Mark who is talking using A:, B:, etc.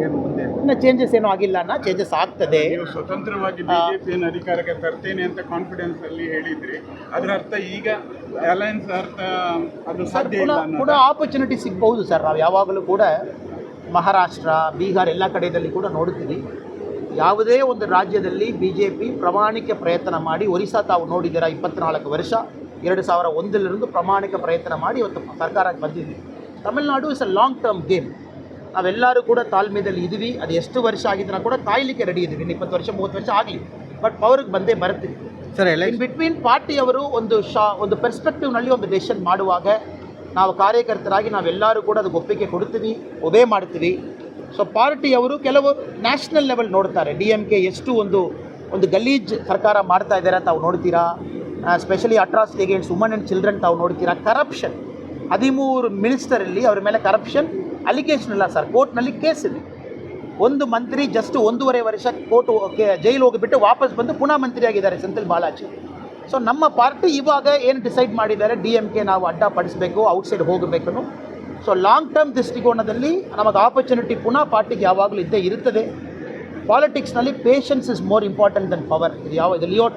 A: ಏನು ಮುಂದೆ
B: ಇನ್ನು ಚೇಂಜಸ್ ಏನೂ ಆಗಿಲ್ಲ ಅಣ್ಣ, ಚೇಂಜಸ್ ಆಗ್ತದೆ.
A: ನೀವು ಸ್ವತಂತ್ರವಾಗಿ ಬಿಜೆಪಿಯನ್ನು ಅಧಿಕಾರಕ್ಕೆ ತರ್ತೇನೆ ಅಂತ ಕಾನ್ಫಿಡೆನ್ಸ್ ಅಲ್ಲಿ ಹೇಳಿದ್ರಿ, ಅದರ ಅರ್ಥ ಈಗ ಅಲಯನ್ಸ್ ಅರ್ಥ ಅದು ಸಾಧ್ಯ ಇಲ್ಲ
B: ಕೂಡ ಆಪರ್ಚುನಿಟಿ ಸಿಗ್ಬಹುದು ಸರ್. ನಾವು ಯಾವಾಗಲೂ ಕೂಡ ಮಹಾರಾಷ್ಟ್ರ, ಬೀಹಾರ್ ಎಲ್ಲ ಕಡೆಯಲ್ಲಿ ಕೂಡ ನೋಡ್ತೀವಿ. ಯಾವುದೇ ಒಂದು ರಾಜ್ಯದಲ್ಲಿ BJP ಪ್ರಾಮಾಣಿಕ ಪ್ರಯತ್ನ ಮಾಡಿ, ಒರಿಸ್ಸಾ ತಾವು ನೋಡಿದ್ದೀರಾ 24 ವರ್ಷ 2001ರಿಂದ ಪ್ರಾಮಾಣಿಕ ಪ್ರಯತ್ನ ಮಾಡಿ ಇವತ್ತು ಸರ್ಕಾರಕ್ಕೆ ಬಂದಿದ್ವಿ. Tamil Nadu is a long term game. ನಾವೆಲ್ಲರೂ ಕೂಡ ತಾಳ್ಮೆಯಲ್ಲಿ ಇದ್ದೀವಿ. ಅದು ಎಷ್ಟು ವರ್ಷ ಆಗಿದ್ರೂ ಕೂಡ ಕಾಯಲಿಕ್ಕೆ ರೆಡಿ ಇದ್ದೀವಿ. 20 ವರ್ಷ 30 ವರ್ಷ ಆಗಲಿ, ಬಟ್ ಪವರ್ಗೆ ಬಂದೇ ಬರ್ತೀವಿ
C: ಸರ್.
B: ಇನ್ ಬಿಟ್ವೀನ್ ಪಾರ್ಟಿಯವರು ಒಂದು ಪರ್ಸ್ಪೆಕ್ಟಿವ್ನಲ್ಲಿ ಒಂದು ಡೆಸಿಷನ್ ಮಾಡುವಾಗ ನಾವು ಕಾರ್ಯಕರ್ತರಾಗಿ ನಾವೆಲ್ಲರೂ ಕೂಡ ಅದಕ್ಕೆ ಒಪ್ಪಿಗೆ ಕೊಡ್ತೀವಿ, ಒಬೇ ಮಾಡ್ತೀವಿ. ಸೊ ಪಾರ್ಟಿಯವರು ಕೆಲವು ನ್ಯಾಷನಲ್ ಲೆವೆಲ್ ನೋಡ್ತಾರೆ. DMK ಎಷ್ಟು ಒಂದು ಗಲೀಜ್ ಸರ್ಕಾರ ಮಾಡ್ತಾ ಇದ್ದಾರೆ ತಾವು ನೋಡ್ತೀರಾ. Specially atrocity against woman and children ತಾವು ನೋಡ್ತೀರಾ. ಕರಪ್ಷನ್ 13 ಮಿನಿಸ್ಟರಲ್ಲಿ ಅವ್ರ ಮೇಲೆ ಕರಪ್ಷನ್ ಅಲಿಗೇಷನ್ ಇಲ್ಲ ಸರ್. ಕೋರ್ಟ್ನಲ್ಲಿ ಕೇಸ್ ಇದೆ. ಒಂದು ಮಂತ್ರಿ ಜಸ್ಟ್ 1.5 ವರ್ಷ ಜೈಲು ಹೋಗಿಬಿಟ್ಟು ವಾಪಸ್ ಬಂದು ಪುನಃ ಮಂತ್ರಿಯಾಗಿದ್ದಾರೆ ಸೆಂಥಿಲ್ ಬಾಲಾಜಿ. ಸೊ ನಮ್ಮ ಪಾರ್ಟಿ ಇವಾಗ ಏನು ಡಿಸೈಡ್ ಮಾಡಿದ್ದಾರೆ, DMK ನಾವು ಅಡ್ಡಪಡಿಸಬೇಕು, ಔಟ್ಸೈಡ್ ಹೋಗಬೇಕು. ಸೊ ಲಾಂಗ್ ಟರ್ಮ್ ದೃಷ್ಟಿಕೋನದಲ್ಲಿ ನಮಗೆ ಆಪರ್ಚುನಿಟಿ ಪುನಃ ಪಾರ್ಟಿಗೆ ಯಾವಾಗಲೂ ಇದ್ದೇ ಇರುತ್ತದೆ. ಪಾಲಿಟಿಕ್ಸ್ನಲ್ಲಿ patience is more important than power. ಇದು ಲಿಯೋ